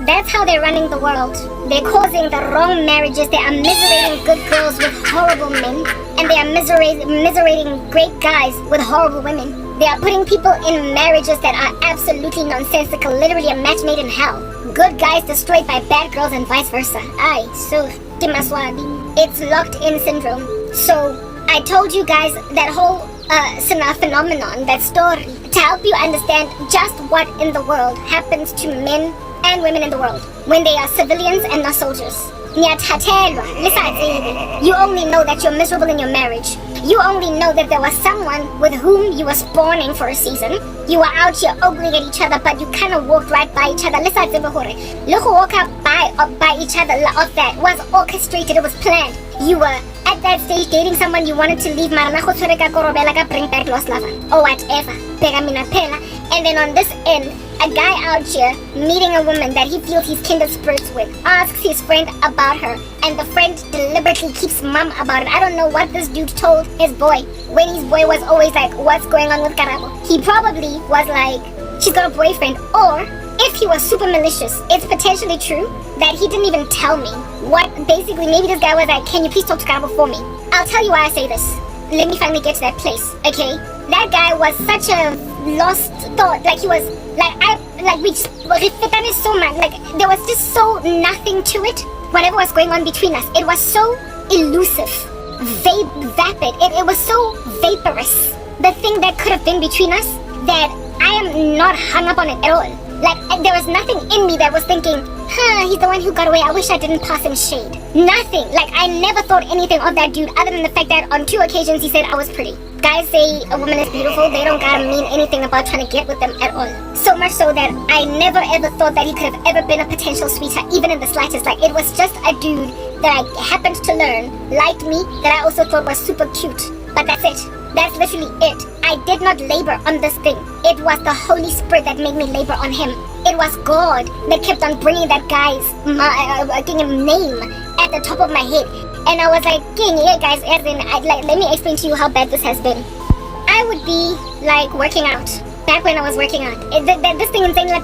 That's how they're running the world. They're causing the wrong marriages. They are miserating good girls with horrible men. And they are miserating great guys with horrible women. They are putting people in marriages that are absolutely nonsensical, literally a match made in hell. Good guys destroyed by bad girls and vice versa. Aye, so it's locked in syndrome. So I told you guys that whole phenomenon, that story, to help you understand just what in the world happens to men and women in the world when they are civilians and not soldiers. You only know that you're miserable in your marriage. You only know that there was someone with whom you were spawning for a season. You were out here ogling at each other, but you kind of walked right by each other. Look, walk up by each other of that was orchestrated. It was planned. You were at that stage dating someone you wanted to leave, bring back lost lover or whatever. And then on this end, a guy out here meeting a woman that he feels he's kindred spirits with, asks his friend about her, and the friend deliberately keeps mum about it. I don't know what this dude told his boy when his boy was always like, what's going on with Karabo? He probably was like, she's got a boyfriend. Or if he was super malicious, it's potentially true that he didn't even tell me what. Basically, maybe this guy was like, can you please talk to Karabo for me? I'll tell you why I say this. Let me finally get to that place, okay? That guy was such a lost thought. Like he was we just so much. Like there was just so nothing to it. Whatever was going on between us, it was so elusive, vapid. It was so vaporous. The thing that could have been between us, that I am not hung up on it at all. Like there was nothing in me that was thinking, he's the one who got away. I wish I didn't pass him shade. Nothing. Like I never thought anything of that dude other than the fact that on 2 occasions he said I was pretty. Guys say a woman is beautiful, they don't gotta mean anything about trying to get with them at all. So much so that I never ever thought that he could have ever been a potential sweetheart, even in the slightest. Like it was just a dude that I happened to learn liked me, that I also thought was super cute. But that's it. That's literally it. I did not labor on this thing. It was the Holy Spirit that made me labor on him. It was God that kept on bringing that guy's name at the top of my head. And I was like, yeah guys, let me explain to you how bad this has been. I would be like working out. Back when I was working out. This thing is saying for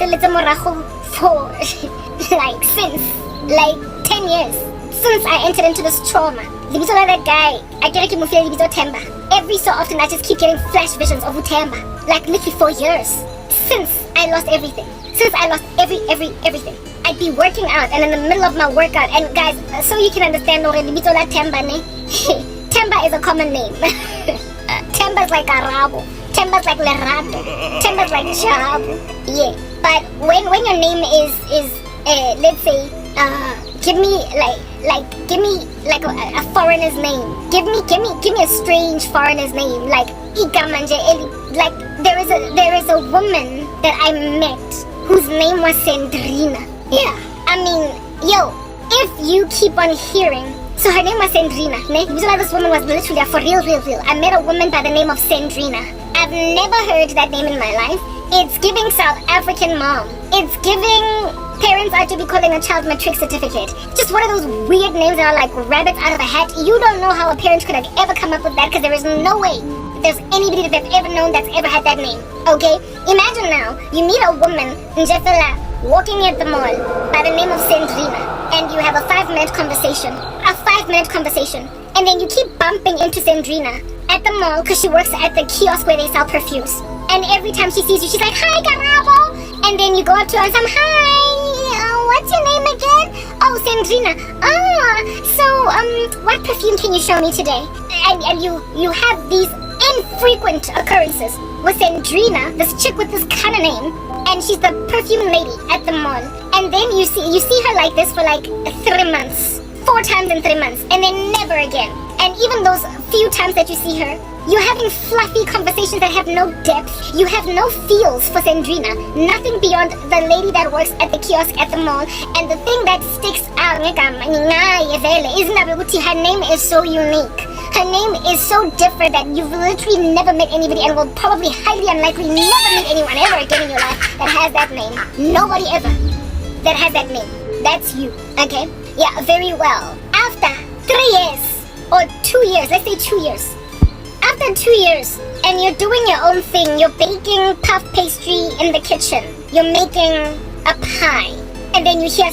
like since like 10 years. Since I entered into this trauma. That guy, I get Temba. Every so often I just keep getting flash visions of Utemba. Like literally 4 years. Since I lost everything. Since I lost everything. I'd be working out and in the middle of my workout, and guys, so you can understand already, Temba ne? Temba is a common name. Temba's like Karabo. Temba's like Lerato. Temba's like Jabu. Yeah. But when your name is let's say, give me like a foreigner's name. Give me a strange foreigner's name, like Ikamanje Eli. Like there is a woman that I met whose name was Sandrina. Yeah, I mean, if you keep on hearing, so her name was Sandrina. This woman was literally for real. I met a woman by the name of Sandrina. I've never heard that name in my life. It's giving South African mom. It's giving parents are to be calling a child matric certificate. Just one of those weird names that are like rabbits out of a hat. You don't know how a parent could have ever come up with that, because there is no way there's anybody that they've ever known that's ever had that name. Okay? Imagine now, you meet a woman, Njefela, walking at the mall by the name of Sandrina, and you have a 5-minute conversation. And then you keep bumping into Sandrina at the mall because she works at the kiosk where they sell perfumes. And every time she sees you, she's like, hi, Karabo. And then you go up to her and say, hi, what's your name again? Oh, Sandrina. So, what perfume can you show me today? And you have these infrequent occurrences with Sandrina, this chick with this kind of name, and she's the perfume lady at the mall. And then you see her like this for like 3 months, 4 times in 3 months, and then never again. And even those few times that you see her, you're having fluffy conversations that have no depth. You have no feels for Sandrina. Nothing beyond the lady that works at the kiosk at the mall. And the thing that sticks out is her name is so unique. Her name is so different that you've literally never met anybody, and will probably highly unlikely never meet anyone ever again in your life that has that name. Nobody ever that has that name. That's you, okay? Yeah, very well. After 3 years, or 2 years, let's say 2 years. After 2 years, and you're doing your own thing, you're baking puff pastry in the kitchen. You're making a pie. And then you hear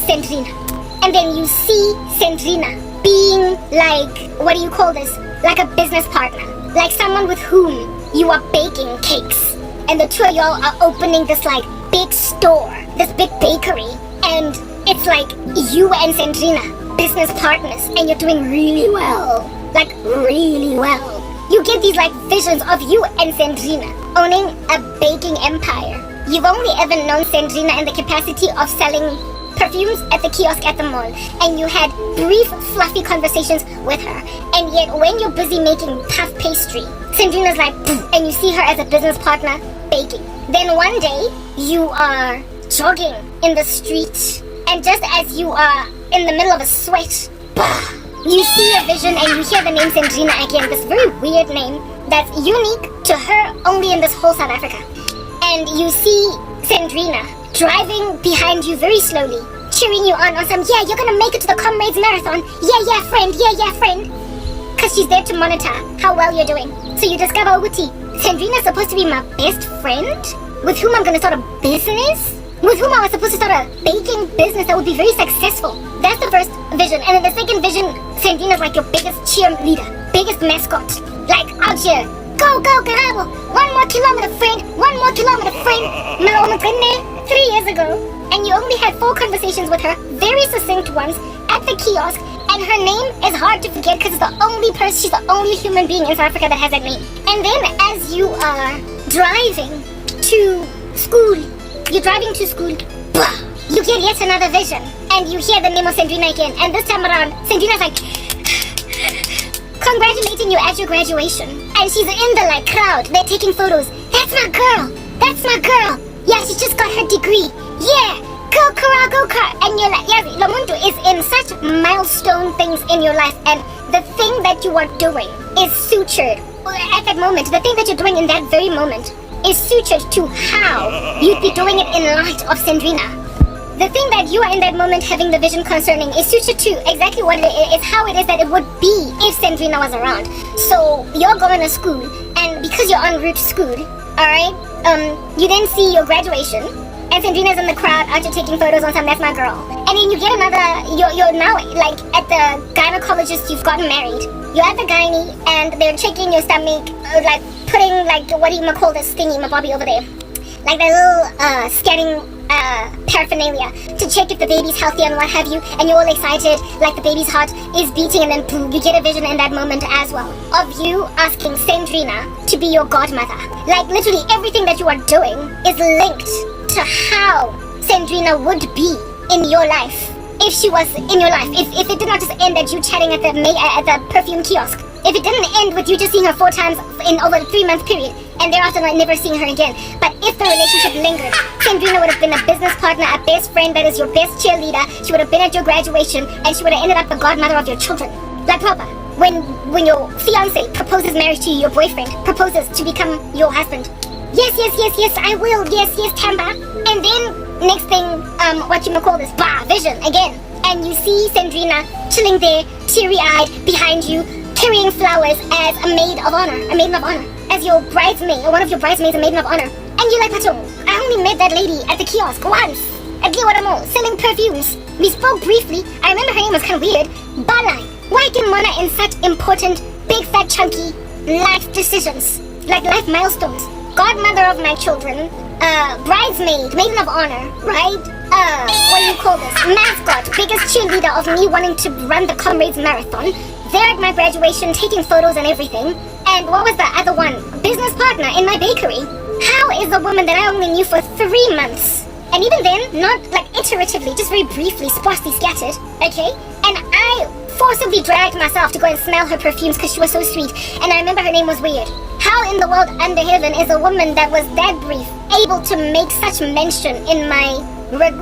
Sandrina. And then you see Sandrina being like, what do you call this? Like a business partner. Like someone with whom you are baking cakes. And the two of y'all are opening this like big store, this big bakery. And it's like you and Sandrina, business partners. And you're doing really well. Like really well. You get these like visions of you and Sandrina owning a baking empire. You've only ever known Sandrina in the capacity of selling perfumes at the kiosk at the mall, and you had brief fluffy conversations with her, and yet when you're busy making puff pastry, Sandrina's like and you see her as a business partner baking. Then one day you are jogging in the street, and just as you are in the middle of a sweat, you see a vision and you hear the name Sandrina again, this very weird name that's unique to her only in this whole South Africa. And you see Sandrina driving behind you very slowly, cheering you on some, yeah, you're gonna make it to the Comrades Marathon, yeah, friend. Because she's there to monitor how well you're doing. So you discover, Uguti, Sandrina's supposed to be my best friend, with whom I'm gonna start a business, with whom I was supposed to start a baking business that would be very successful. That's the first vision. And then the second vision, Sandrina's like your biggest cheerleader, biggest mascot. Like out here, go, Karabo, 1 more kilometer, friend, 1 more kilometer, friend. 3 years ago. And you only had 4 conversations with her, very succinct ones, at the kiosk. And her name is hard to forget because it's the only person, she's the only human being in South Africa that has that name. And then as you are driving to school, you get yet another vision. And you hear the name of Sandrina again. And this time around, Sandrina's like congratulating you at your graduation. And she's in the like crowd. They're taking photos. That's my girl. Yeah, she just got her degree. Yeah, go Kara. And you're like, yes, Lomuntu is in such milestone things in your life. And the thing that you are doing is sutured. At that moment, the thing that you're doing in that very moment is sutured to how you'd be doing it in light of Sandrina. The thing that you are in that moment having the vision concerning is suited to exactly what it is, how it is that it would be if Sandrina was around. So you're going to school, and because you're en route to school, alright, you then see your graduation, and Sandrina's in the crowd out here taking photos on some, that's my girl. And then you get another, you're now like at the gynecologist, you've gotten married. You're at the gynae, and they're checking your stomach, like putting like, what do you call this thingy, my Bobby over there? Like that little scanning paraphernalia to check if the baby's healthy and what have you, and you're all excited, like the baby's heart is beating, and then boom, you get a vision in that moment as well of you asking Sandrina to be your godmother. Like literally everything that you are doing is linked to how Sandrina would be in your life if she was in your life. If it did not just end at you chatting at the perfume kiosk. If it didn't end with you just seeing her 4 times in over a 3-month period, and thereafter never seeing her again. But if the relationship lingered, Sandrina would have been a business partner, a best friend that is your best cheerleader. She would have been at your graduation, and she would have ended up the godmother of your children. Like proper. When your fiance proposes marriage to you, your boyfriend proposes to become your husband. Yes, I will. Yes, Tamba. And then next thing, vision again. And you see Sandrina chilling there, teary-eyed behind you, carrying flowers as a maid of honor, as your bridesmaid, or one of your bridesmaids, a maiden of honor. And you're like, Pato, I only met that lady at the kiosk once, at Mall, selling perfumes. We spoke briefly. I remember her name was kind of weird. Balai, why didn't Mona in such important, big, fat, chunky life decisions, like life milestones? Godmother of my children, bridesmaid, maiden of honor, right? What do you call this? Mascot, biggest cheerleader of me wanting to run the Comrades Marathon. There at my graduation, taking photos and everything. And what was the other one? Business partner in my bakery. How is a woman that I only knew for 3 months, and even then, not like iteratively, just very briefly, sparsely scattered, okay? And I forcibly dragged myself to go and smell her perfumes because she was so sweet, and I remember her name was weird. How in the world under heaven is a woman that was that brief able to make such mention in my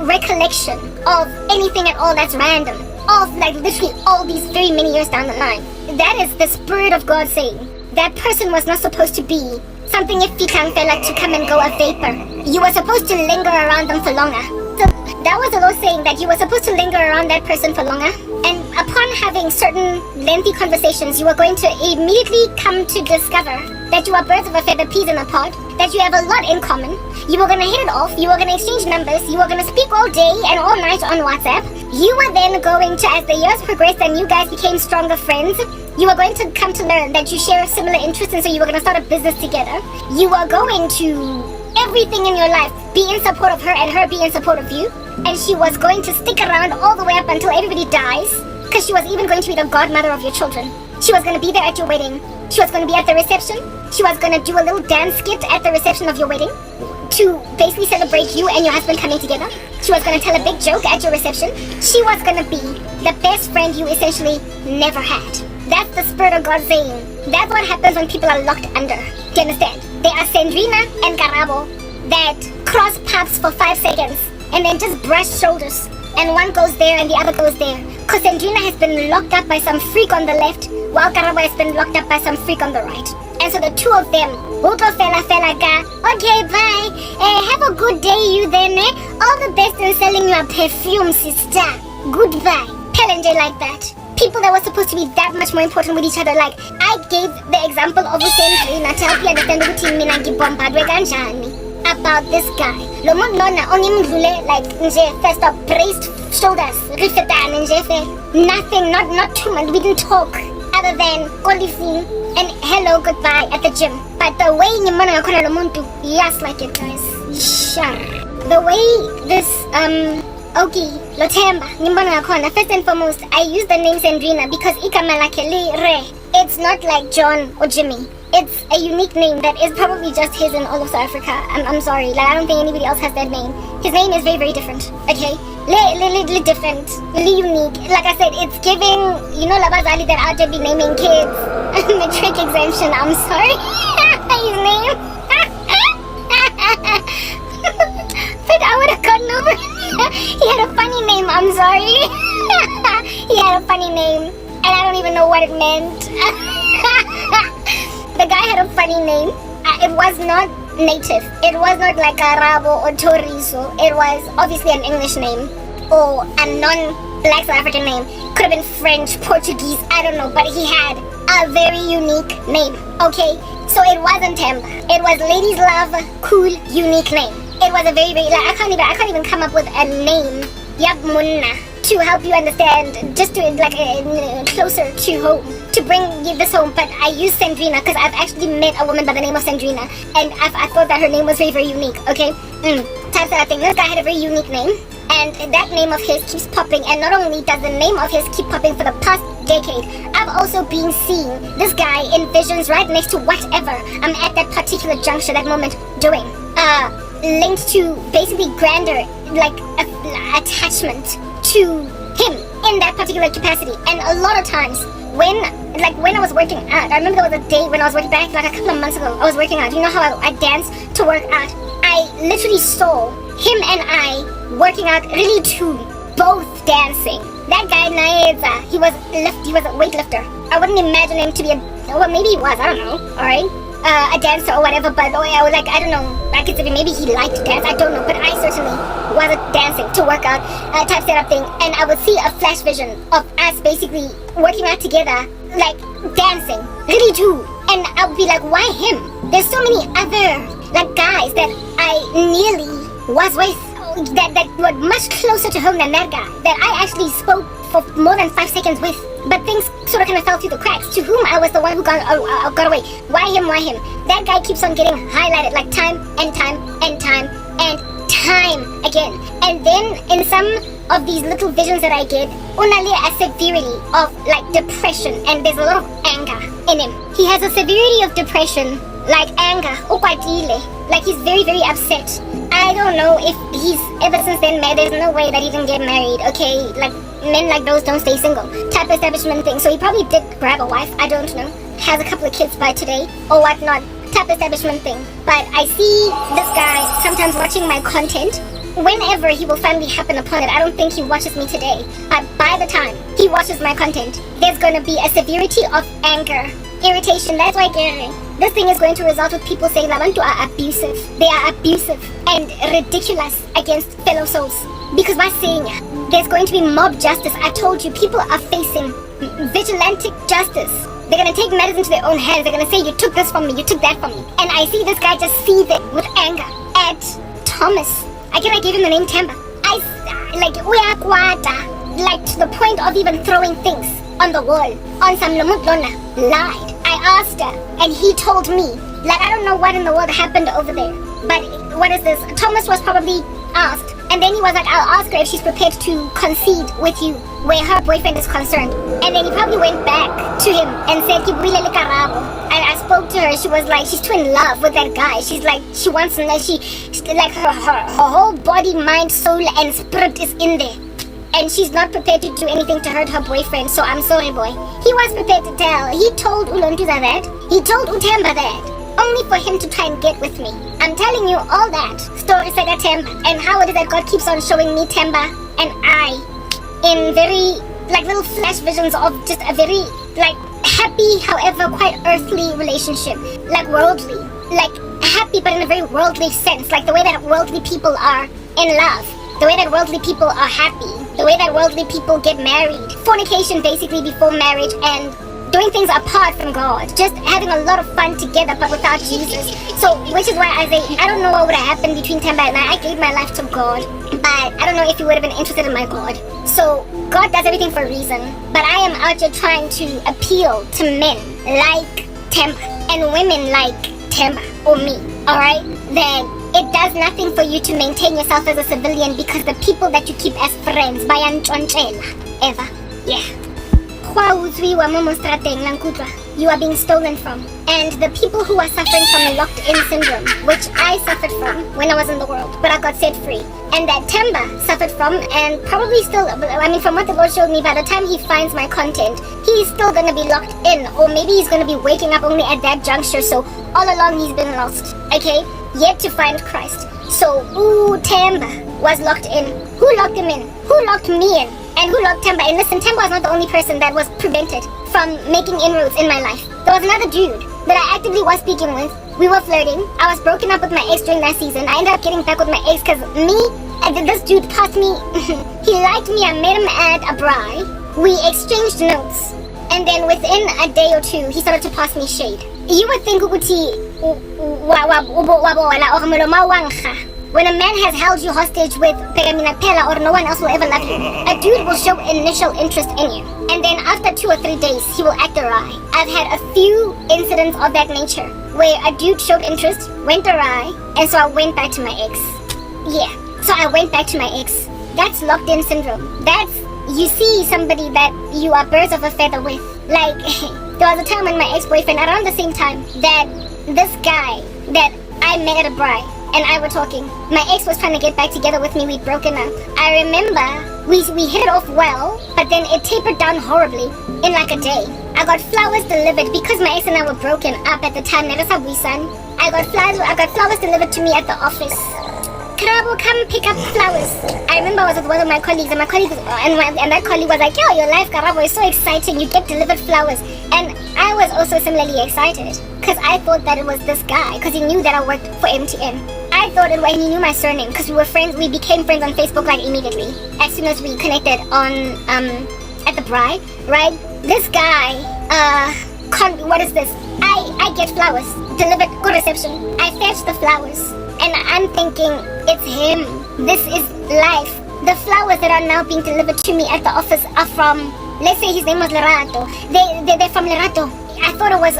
recollection of anything at all that's random? Of like literally all these very many years down the line. That is the Spirit of God saying that person was not supposed to be something if fella to come and go a vapor. You were supposed to linger around them for longer. So that was the Lord saying that you were supposed to linger around that person for longer. And upon having certain lengthy conversations, you were going to immediately come to discover that you are birds of a feather, peas in a pod, that you have a lot in common. You were gonna hit it off, you were gonna exchange numbers, you were gonna speak all day and all night on WhatsApp. You were then going to, as the years progressed and you guys became stronger friends, you were going to come to learn that you share similar interests, and so you were gonna start a business together. You were going to, everything in your life, be in support of her and her be in support of you. And she was going to stick around all the way up until everybody dies, because she was even going to be the godmother of your children. She was going to be there at your wedding. She was going to be at the reception. She was going to do a little dance skit at the reception of your wedding to basically celebrate you and your husband coming together. She was going to tell a big joke at your reception. She was going to be the best friend you essentially never had. That's the Spirit of God saying. That's what happens when people are locked under. Do you understand? They are Sandrina and Karabo that cross paths for 5 seconds and then just brush shoulders. And one goes there and the other goes there. Because Sandrina has been locked up by some freak on the left, while Karabo has been locked up by some freak on the right. And so the two of them, fela ka, okay, bye. Have a good day, you then. All the best in selling your perfume, sister. Goodbye. Pelenge like that. People that were supposed to be that much more important with each other. Like, I gave the example of Sandrina to help you understand what mina gibombardwe kanjani about this guy. Lo muntu lona ongimdlule like nje first up braced shoulders. Nothing, not too much. We didn't talk other than Olifin and hello, goodbye at the gym. But the way nimana ngakona lo muntu, yes, like it guys. Sure. The way this Oki Lotemba nimana ngakona, first and foremost, I use the name Sandrina because igama lakhe li re. It's not like John or Jimmy. It's a unique name that is probably just his in all of South Africa. I'm sorry, like I don't think anybody else has that name. His name is very, very different, okay? Little different, really unique. Like I said, it's giving, you know, Labazali that out there be naming kids. Matric exemption, I'm sorry. His name. But I would have gotten over it. He had a funny name, I'm sorry. He had a funny name, and I don't even know what it meant. The guy had a funny name. It was not native. It was not like Karabo or Toriso. It was obviously an English name or a non-Black South African name. Could have been French, Portuguese, I don't know. But he had a very unique name, okay? So it wasn't Temba. It was Ladies Love, cool, unique name. It was a very, very, like, I can't even come up with a name. Yap Munna. To help you understand, just to like closer to home, to bring this home. But I use Sandrina because I've actually met a woman by the name of Sandrina, and I thought that her name was very, very unique. Okay, type that thing. This guy had a very unique name, and that name of his keeps popping. And not only does the name of his keep popping for the past decade, I've also been seeing this guy in visions right next to whatever I'm at that particular juncture, that moment doing. Linked to basically grander, like attachment to him in that particular capacity. And a lot of times when I was working out, I remember there was a day when I was working back like a couple of months ago, I was working out. You know how I dance to work out? I literally saw him and I working out really too, both dancing. That guy Naeza, he was a weightlifter. I wouldn't imagine him to be well, maybe he was, I don't know, alright? A dancer or whatever, but I don't know, I could say maybe he liked to dance, I don't know, but I certainly wasn't dancing to work out type setup thing, and I would see a flash vision of us basically working out together, like dancing, really too, and I would be like, why him? There's so many other like guys that I nearly was with, that were much closer to home than that guy, that I actually spoke for more than 5 seconds with. But things sort of kind of fell through the cracks, to whom I was the one who got away. Why him? That guy keeps on getting highlighted like time and time and time and time again. And then in some of these little visions that I get, only a severity of like depression, and there's a lot of anger in him. He has a severity of depression, like anger, like he's very, very upset. I don't know if he's ever since then married. There's no way that he can get married, okay? Like, men like those don't stay single type establishment thing. So he probably did grab a wife, I don't know, has a couple of kids by today or whatnot type establishment thing. But I see this guy sometimes watching my content. Whenever he will finally happen upon it, I don't think he watches me today, but by the time he watches my content, there's going to be a severity of anger, irritation. That's why this thing is going to result with people saying that Bantu are abusive. They are abusive and ridiculous against fellow souls. Because by saying there's going to be mob justice, I told you, people are facing vigilante justice They're gonna take matters into their own hands. They're gonna say, you took this from me, you took that from me. And I see this guy just seething with anger at Thomas. Again, I gave him the name Temba. Like to the point of even throwing things on the wall. On some Lomutlona lied. I asked her, and he told me, like, I don't know what in the world happened over there. But what is this? Thomas was probably asked, and then he was like, I'll ask her if she's prepared to concede with you where her boyfriend is concerned. And then he probably went back to him and said, Kibulele Karabo. And I spoke to her. She was like, she's too in love with that guy. She's like, she wants him. Like her whole body, mind, soul, and spirit is in there. And she's not prepared to do anything to hurt her boyfriend. So I'm sorry, boy. He was prepared to tell. He told Ulontuza that. He told Utemba that. Only for him to try and get with me. I'm telling you all that. Stories like a Temba. And how it is that God keeps on showing me Temba and I in very, like, little flash visions of just a very, like, happy, however, quite earthly relationship. Like, worldly. Like, happy, but in a very worldly sense. Like, the way that worldly people are in love. The way that worldly people are happy. The way that worldly people get married. Fornication, basically, before marriage, and doing things apart from God. Just having a lot of fun together, but without Jesus. So, which is why I say, I don't know what would have happened between Temba and I. I gave my life to God, but I don't know if he would have been interested in my God. So, God does everything for a reason, but I am out here trying to appeal to men like Temba and women like Temba or me, alright? Then it does nothing for you to maintain yourself as a civilian because the people that you keep as friends, ever, yeah. You are being stolen from. And the people who are suffering from locked-in syndrome, which I suffered from when I was in the world, but I got set free. And that Temba suffered from, and probably still, I mean, from what the Lord showed me, by the time he finds my content, he's still going to be locked in, or maybe he's going to be waking up only at that juncture, so all along he's been lost, okay? Yet to find Christ. So, Temba was locked in. Who locked him in? Who locked me in? And who locked Temba? And listen, Temba was not the only person that was prevented from making inroads in my life. There was another dude that I actively was speaking with. We were flirting. I was broken up with my ex during that season. I ended up getting back with my ex because this dude passed me. He liked me. I met him at a braai. We exchanged notes. And then within a day or two, he started to pass me shade. You would think when a man has held you hostage with Pegaminapela or no one else will ever love you, a dude will show initial interest in you. And then after 2 or 3 days, he will act awry. I've had a few incidents of that nature where a dude showed interest, went awry, and so I went back to my ex. Yeah, so I went back to my ex. That's locked-in syndrome. That's, you see somebody that you are birds of a feather with. Like, there was a time when my ex-boyfriend, around the same time, that this guy that I met at a braai, and I were talking. My ex was trying to get back together with me. We'd broken up. I remember we hit it off well, but then it tapered down horribly in like a day. I got flowers delivered because my ex and I were broken up at the time. I got flowers delivered to me at the office. Karabo, come pick up flowers. I remember I was with one of my colleagues, and that colleague was like, yo, your life, Karabo, is so exciting. You get delivered flowers. And I was also similarly excited because I thought that it was this guy because he knew that I worked for MTN. I thought it was, he knew my surname because we were friends. We became friends on Facebook like immediately as soon as we connected on at the braai, right? This guy, what is this? I get flowers delivered, good reception. I fetch the flowers. And I'm thinking, it's him. This is life. The flowers that are now being delivered to me at the office are from, let's say his name was Lerato. They're from Lerato. I thought it was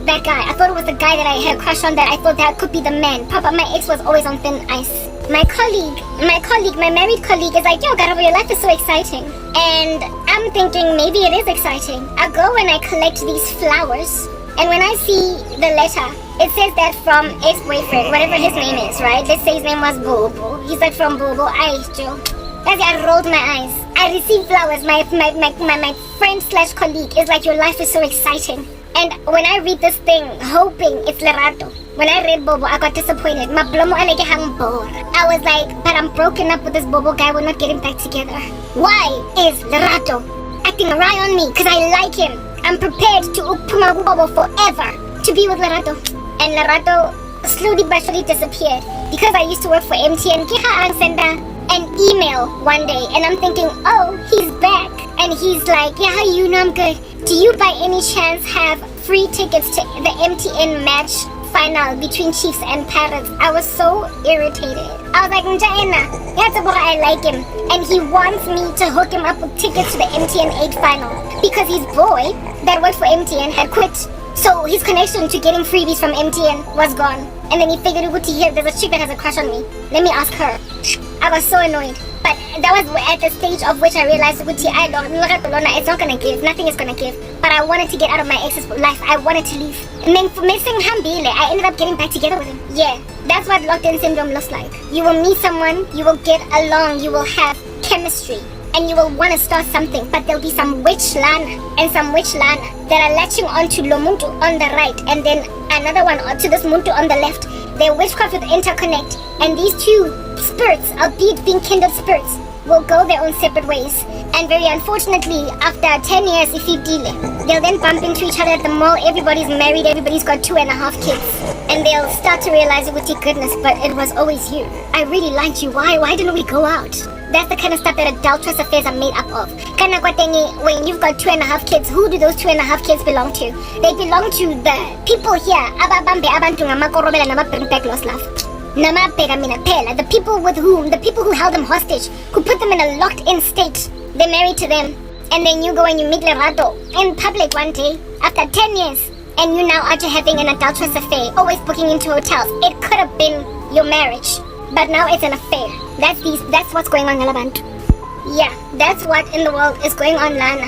that guy. I thought it was the guy that I had a crush on, that I thought that could be the man. Papa, my ex was always on thin ice. My married colleague is like, yo, Karabo, your life is so exciting. And I'm thinking, maybe it is exciting. I go and I collect these flowers. And when I see the letter, it says that from ex-boyfriend, whatever his name is, right? Let's say his name was Bobo. He's like, from Bobo. Joe. I rolled my eyes. I received flowers. My friend / colleague is like, your life is so exciting. And when I read this thing, hoping it's Lerato, when I read Bobo, I got disappointed. I was like, but I'm broken up with this Bobo guy. We're not getting back together. Why is Lerato acting awry on me? Because I like him. I'm prepared to upuma Bobo forever to be with Lerato. And Lerato slowly but surely disappeared. Because I used to work for MTN, Kiha send an email one day, and I'm thinking, oh, he's back. And he's like, yeah, how you know I'm good? Do you by any chance have free tickets to the MTN match final between Chiefs and Pirates? I was so irritated. I was like, Njaena, I like him. And he wants me to hook him up with tickets to the MTN 8 final. Because his boy that worked for MTN had quit. So his connection to getting freebies from MTN was gone. And then he figured, here, there's a chick that has a crush on me. Let me ask her. I was so annoyed. But that was at the stage of which I realized, it's not gonna give. Nothing is gonna give. But I wanted to get out of my ex's life. I wanted to leave. And then for missing Hambile, I ended up getting back together with him. Yeah, that's what locked-in syndrome looks like. You will meet someone, you will get along, you will have chemistry, and you will want to start something. But there'll be some witch Lana and some witch Lana that are latching onto Lomuntu on the right, and then another one onto this Muntu on the left. Their witchcraft will interconnect, and these two spirits, albeit being kindred spirits, will go their own separate ways. And very unfortunately, after 10 years, if you deal it, they'll then bump into each other at the mall. Everybody's married, everybody's got 2.5 kids. And they'll start to realize, goodness, but it was always you. I really liked you. Why didn't we go out? That's the kind of stuff that adulterous affairs are made up of. When you've got 2.5 kids, who do those 2.5 kids belong to? They belong to the people here. The people who held them hostage, who put them in a locked-in state. They're married to them. And then you go and you meet Lerato in public one day, after 10 years, and you now are having an adulterous affair, always booking into hotels. It could have been your marriage, but now it's an affair. That's what's going on, Galabantu. Yeah, that's what in the world is going on, Lana.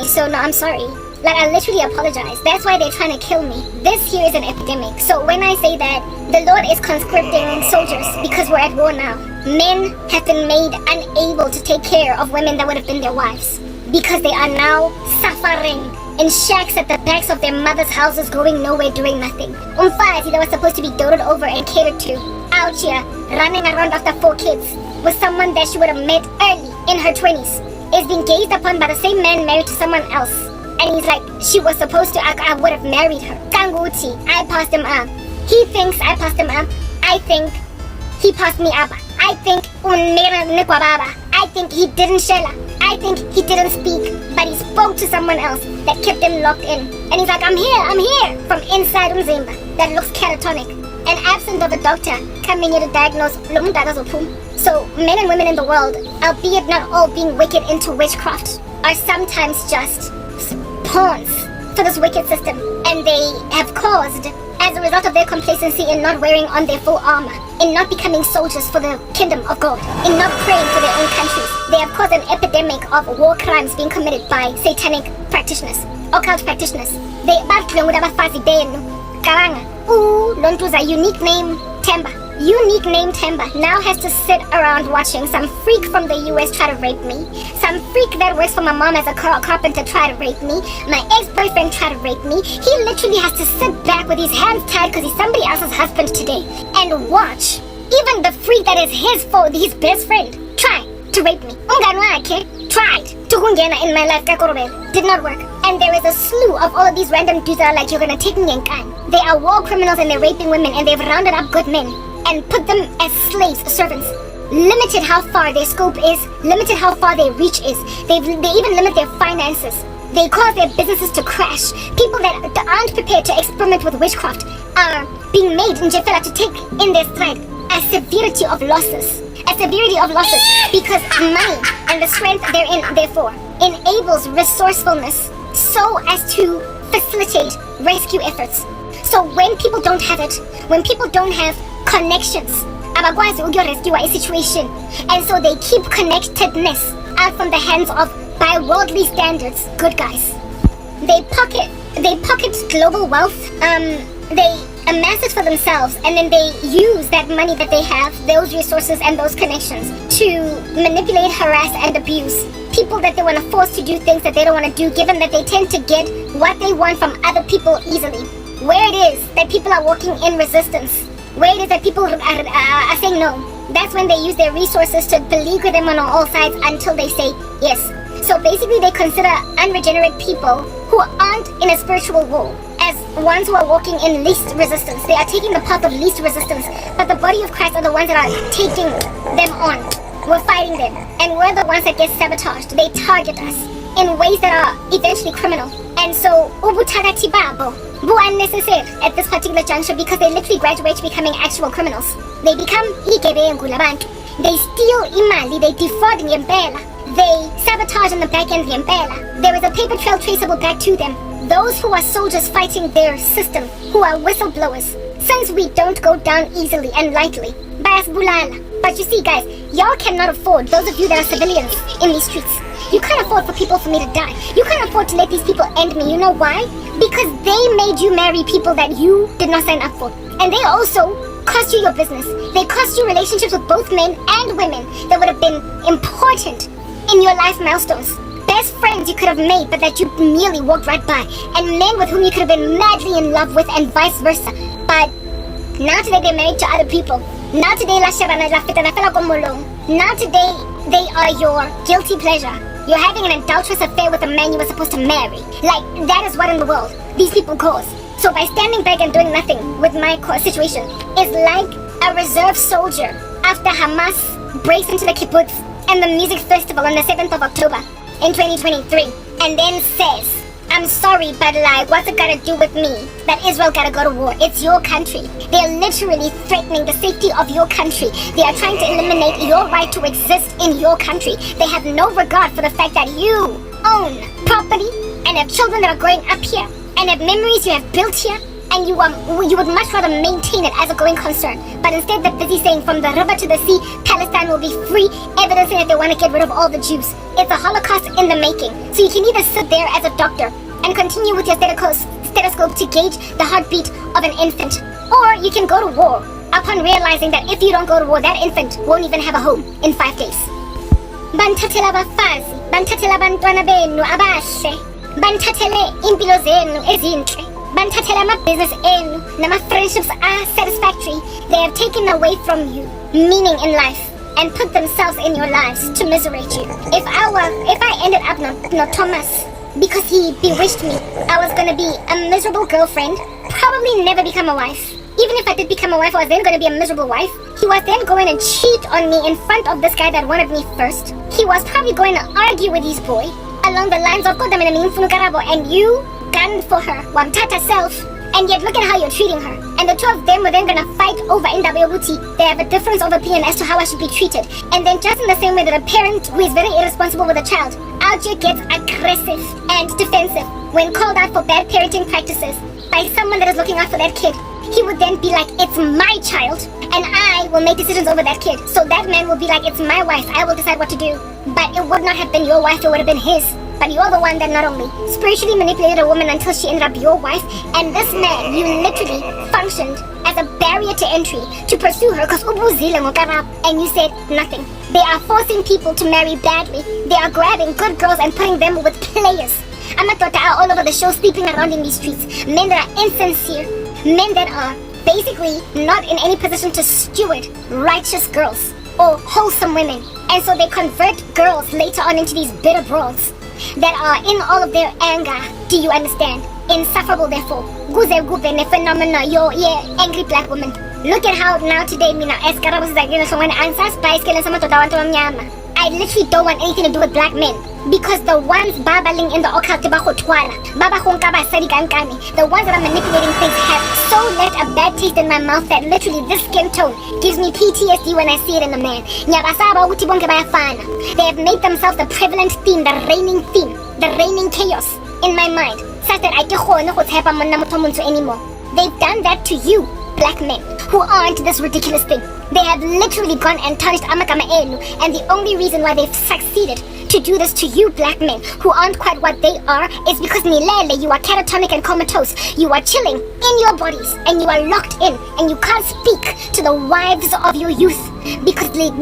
So no, I'm sorry. I literally apologize. That's why they're trying to kill me. This here is an epidemic. So when I say that the Lord is conscripting soldiers because we're at war now, men have been made unable to take care of women that would have been their wives because they are now suffering in shacks at the backs of their mothers' houses, going nowhere, doing nothing. Umfazi that was supposed to be doted over and catered to, out here running around after 4 kids with someone that she would have met early in her 20s, is being gazed upon by the same man married to someone else. And he's like, she was supposed to, I would have married her. Kanguti, I passed him up. He thinks I passed him up. I think he passed me up. I think I think he didn't share. I think he didn't speak, but he spoke to someone else that kept him locked in. And he's like, I'm here, from inside Umzimba. That looks catatonic. And absent of a doctor coming here to diagnose. So men and women in the world, albeit not all being wicked into witchcraft, are sometimes just pawns for this wicked system, and they have caused, as a result of their complacency in not wearing on their full armor, in not becoming soldiers for the kingdom of God, in not praying for their own countries, they have caused an epidemic of war crimes being committed by satanic practitioners, occult practitioners. They Lontu's a unique name, Temba. Unique name Temba now has to sit around watching some freak from the US try to rape me, some freak that works for my mom as a carpenter try to rape me, my ex-boyfriend try to rape me. He literally has to sit back with his hands tied because he's somebody else's husband today and watch even the freak that is his best friend try to rape me. Tried to hungena in my life, did not work. And there is a slew of all of these random dudes that are like, you're gonna take me and gun. They are war criminals and they're raping women, and they've rounded up good men and put them as slaves, servants. Limited how far their scope is, limited how far their reach is. They even limit their finances. They cause their businesses to crash. People that aren't prepared to experiment with witchcraft are being made in Jefela to take in their stride a severity of losses. A severity of losses because money and the strength therein, therefore, enables resourcefulness so as to facilitate rescue efforts. So when people don't have it, when people don't have connections, abakwazi ukuyorescue a situation, and so they keep connectedness out from the hands of, by worldly standards, good guys. They pocket global wealth, they amass it for themselves, and then they use that money that they have, those resources and those connections, to manipulate, harass, and abuse people that they want to force to do things that they don't want to do, given that they tend to get what they want from other people easily. Where it is that people are walking in resistance, where it is that people are saying no, that's when they use their resources to beleaguer them on all sides until they say yes. So basically they consider unregenerate people who aren't in a spiritual war as ones who are walking in least resistance. They are taking the path of least resistance, but the body of Christ are the ones that are taking them on. we're fighting them, and we're the ones that get sabotaged. They target us in ways that are eventually criminal. And so, ubuthakathi babo bu unnecessary at this particular juncture because they literally graduate to becoming actual criminals. They become igebengu labantu. They steal imali, they defraud ngempela. They sabotage on the back end ngempela. There is a paper trail traceable back to them. Those who are soldiers fighting their system, who are whistleblowers. Since we don't go down easily and lightly, bayasibulala. But you see guys, y'all cannot afford, those of you that are civilians in these streets, you can't afford for people for me to die. You can't afford to let these people end me. You know why? Because they made you marry people that you did not sign up for. And they also cost you your business. They cost you relationships with both men and women that would have been important in your life milestones. Best friends you could have made but that you merely walked right by. And men with whom you could have been madly in love with and vice versa. But now today they're married to other people. Now today now today they are your guilty pleasure. You're having an adulterous affair with a man you were supposed to marry. Like, that is what in the world these people cause. So by standing back and doing nothing with my situation is like a reserve soldier after Hamas breaks into the kibbutz and the music festival on the 7th of October in 2023 and then says, I'm sorry, but like, what's it gotta do with me that Israel gotta go to war? It's your country. They're literally threatening the safety of your country. They are trying to eliminate your right to exist in your country. They have no regard for the fact that you own property and have children that are growing up here and have memories you have built here, and you would much rather maintain it as a going concern. But instead they're busy saying from the river to the sea, Palestine will be free, evidencing that they want to get rid of all the Jews. It's a Holocaust in the making. So you can either sit there as a doctor and continue with your stethoscope to gauge the heartbeat of an infant, or you can go to war upon realizing that if you don't go to war, that infant won't even have a home in 5 days. Banthathela abafazi, banthathela abantwana benu abahle, banthathele impilo zenu ezinhle, banthathela ama-business enu nama-friendships are satisfactory. They have taken away from you meaning in life and put themselves in your lives to miserate you. If I ended up not Thomas because he bewitched me, I was gonna be a miserable girlfriend, probably never become a wife. Even if I did become a wife, I was then gonna be a miserable wife. He was then going to cheat on me in front of this guy that wanted me first. He was probably going to argue with his boy along the lines of Karabo, and you gunned for her, wamtata self, and yet look at how you're treating her. And the two of them were then gonna fight over Indabeobuti. They have a difference of opinion as to how I should be treated. And then just in the same way that a parent who is very irresponsible with a child out here gets aggressive and defensive when called out for bad parenting practices by someone that is looking out for that kid, he would then be like, it's my child and I will make decisions over that kid. So that man will be like, it's my wife, I will decide what to do. But it would not have been your wife, it would have been his. But you're the one that not only spiritually manipulated a woman until she ended up your wife, and this man, you literally functioned as a barrier to entry to pursue her because and you said nothing. They are forcing people to marry badly. They are grabbing good girls and putting them with players. Amatota are all over the show sleeping around in these streets. Men that are insincere. Men that are basically not in any position to steward righteous girls or wholesome women. And so they convert girls later on into these bitter brawls that are in all of their anger. Do you understand? Insufferable therefore. Phenomena, you're angry black woman. Look at how now today, as Karabo says, I literally don't want anything to do with black men. Because the ones babbling in the occult, the ones that are manipulating things have so left a bad taste in my mouth that literally this skin tone gives me PTSD when I see it in a man. They have made themselves the prevalent theme, the reigning chaos in my mind, such that I don't anymore. They've done that to you, black men, who aren't this ridiculous thing. They have literally gone and tarnished amakama enu, and the only reason why they've succeeded to do this to you black men who aren't quite what they are is because nilele, you are catatonic and comatose. You are chilling in your bodies and you are locked in and you can't speak to the wives of your youth because in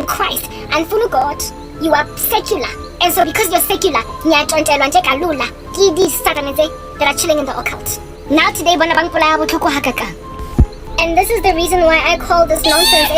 Christ and for God you are secular. And so because you're secular, these satanists that are chilling in the occult. Now today, and this is the reason why I call this nonsense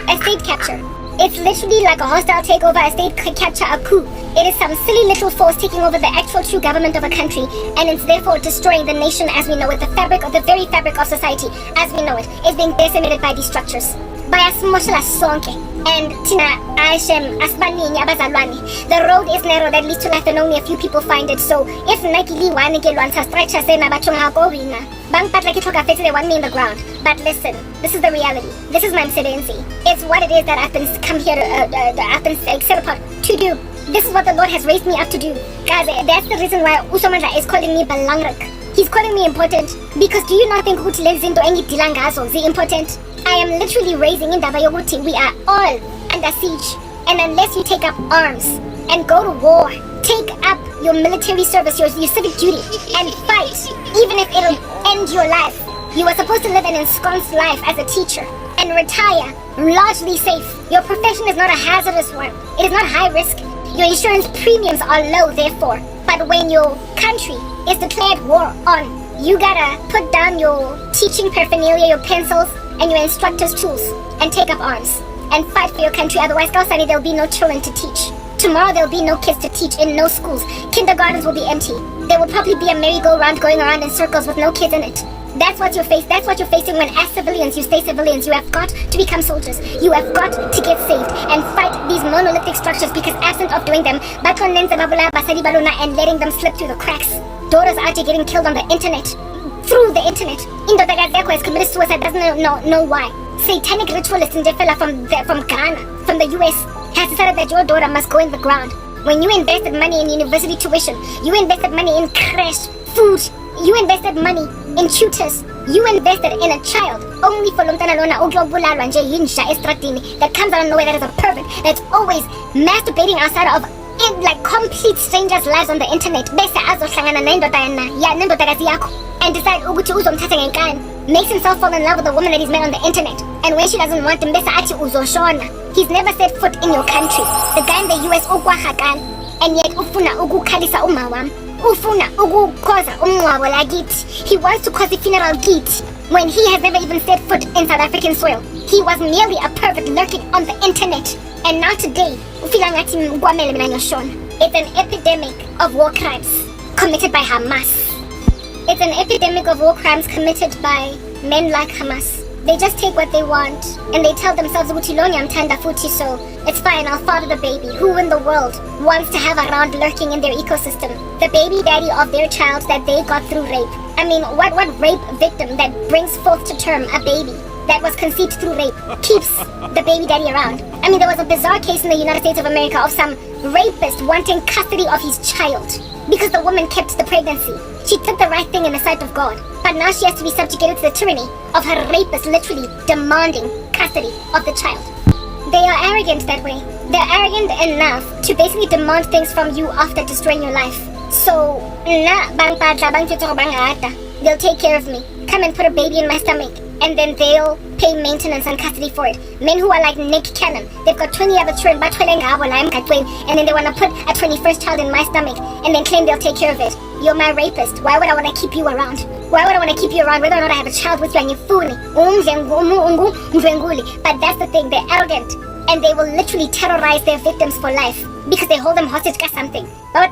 a state capture. It's literally like a hostile takeover, a state capture, a coup. It is some silly little force taking over the actual true government of a country, and it's therefore destroying the nation as we know it. The very fabric of society as we know it is being decimated by these structures. bayasimoshela sonke. And tina Aishem asbaningi abazalwane. The road is narrow that leads to life and only a few people find it. So if Nike Lee one ke lwansa stretcha sena bachonga go wina. Bang patla ke toka fete they want me in the ground. But listen, this is the reality. This is my msebenzi. It's what it is that I've been come here to set apart to do. This is what the Lord has raised me up to do. Guys, that's the reason why Usomandla is calling me Balangrik. He's calling me important because do you not think ukuthi lezi zinto engidilangazo zi important? I am literally raising indaba yokuthi we are all under siege, and unless you take up arms and go to war, take up your military service, your civic duty, and fight, even if it'll end your life. You are supposed to live an ensconced life as a teacher and retire largely safe. Your profession is not a hazardous one. It is not high risk. Your insurance premiums are low, therefore. But when your country is declared war on, you gotta put down your teaching paraphernalia, your pencils, and your instructor's tools, and take up arms and fight for your country. Otherwise, Kausani, there'll be no children to teach. Tomorrow, there'll be no kids to teach in no schools. Kindergartens will be empty. There will probably be a merry-go-round going around in circles with no kids in it. That's what you're facing when, as civilians, you stay civilians. You have got to become soldiers. You have got to get saved and fight these monolithic structures, because absent of doing them, and letting them slip through the cracks. Daughters are getting killed on the internet. Through the internet. Indodagazeko has committed suicide, doesn't know why. Satanic ritualist in Jefela from Ghana, from the US, has decided that your daughter must go in the ground. When you invested money in university tuition, you invested money in crash, food, you invested money in tutors, you invested in a child, only for Lomtana Lona Oglobulalwa nje Yinsha Estratini that comes out of nowhere, that is a pervert, that's always masturbating outside of like complete strangers' lives on the internet. Bese azohlangana nendodakazi yakho and decide ukuthi uzomthatha ngenkani. Makes himself fall in love with the woman that he's met on the internet. And when she doesn't want him, bese athi uzoshona. He's never set foot in your country. The guy in the US ukwahakana, and yet ufuna ukukhalisa umawam. Ufuna ukukhoza umngcwabo lakithi. He wants to cause the funeral kit when he has never even set foot in South African soil. He was merely a pervert lurking on the internet. And now today, it's an epidemic of war crimes committed by Hamas. It's an epidemic of war crimes committed by men like Hamas. They just take what they want and they tell themselves, so it's fine, I'll father the baby. Who in the world wants to have around lurking in their ecosystem the baby daddy of their child that they got through rape? I mean, what rape victim that brings forth to term a baby that was conceived through rape keeps the baby daddy around? I mean, there was a bizarre case in the United States of America of some rapist wanting custody of his child because the woman kept the pregnancy. She took the right thing in the sight of God, but now she has to be subjugated to the tyranny of her rapist literally demanding custody of the child. They are arrogant that way. They're arrogant enough to basically demand things from you after destroying your life. So, they'll take care of me. Come and put a baby in my stomach, and then they'll pay maintenance and custody for it. Men who are like Nick Cannon, they've got 20 other children, and then they want to put a 21st child in my stomach, and then claim they'll take care of it. You're my rapist. Why would I want to keep you around? Why would I want to keep you around whether or not I have a child with you and you fool me? But that's the thing, they're arrogant, and they will literally terrorize their victims for life because they hold them hostage for something. And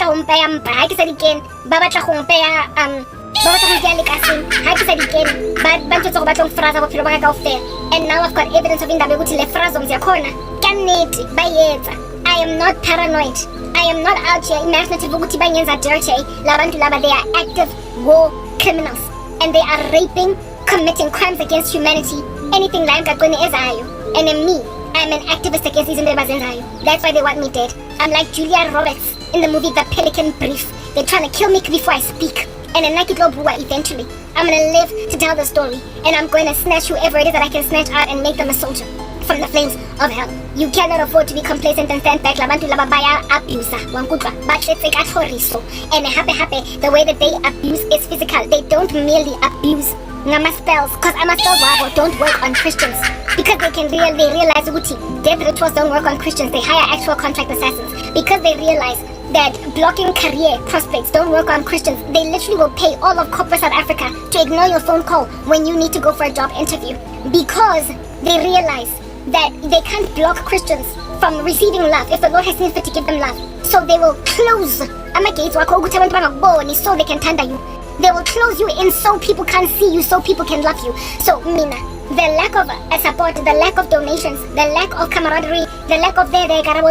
now I've got evidence of indaba ukuthi le frazo ziyakhona kaneti bayetsa. I am not paranoid. I am not out here imaginative ukuthi banyenza dirty. Labantu laba, they are active war criminals and they are raping, committing crimes against humanity. Anything la emgaqweni ezayo. And in me, I'm an activist against izinto abazenzayo. That's why they want me dead. I'm like Julia Roberts in the movie The Pelican Brief. They're trying to kill me before I speak. And then eventually, I'm gonna live to tell the story, and I'm going to snatch whoever it is that I can snatch out and make them a soldier from the flames of hell. You cannot afford to be complacent and stand back. Labantu laba baya abusa wankutwa batletse ka tlhoriso. And happy the way that they abuse is physical. They don't merely abuse ngama spells, because ama spells wabo don't work on Christians, because they realize ukuthi death rituals don't work on Christians. They hire actual contract assassins because they realize that blocking career prospects don't work on Christians. They literally will pay all of corporate South Africa to ignore your phone call when you need to go for a job interview, because they realize that they can't block Christians from receiving love if the Lord has seen fit to give them love. So they will close ama-gates wakho ukuthi abantu bangakuboni, so they can tanda you. They will close you in so people can't see you, so people can love you. So mina, the lack of support, the lack of donations, the lack of camaraderie, the lack of Karabo,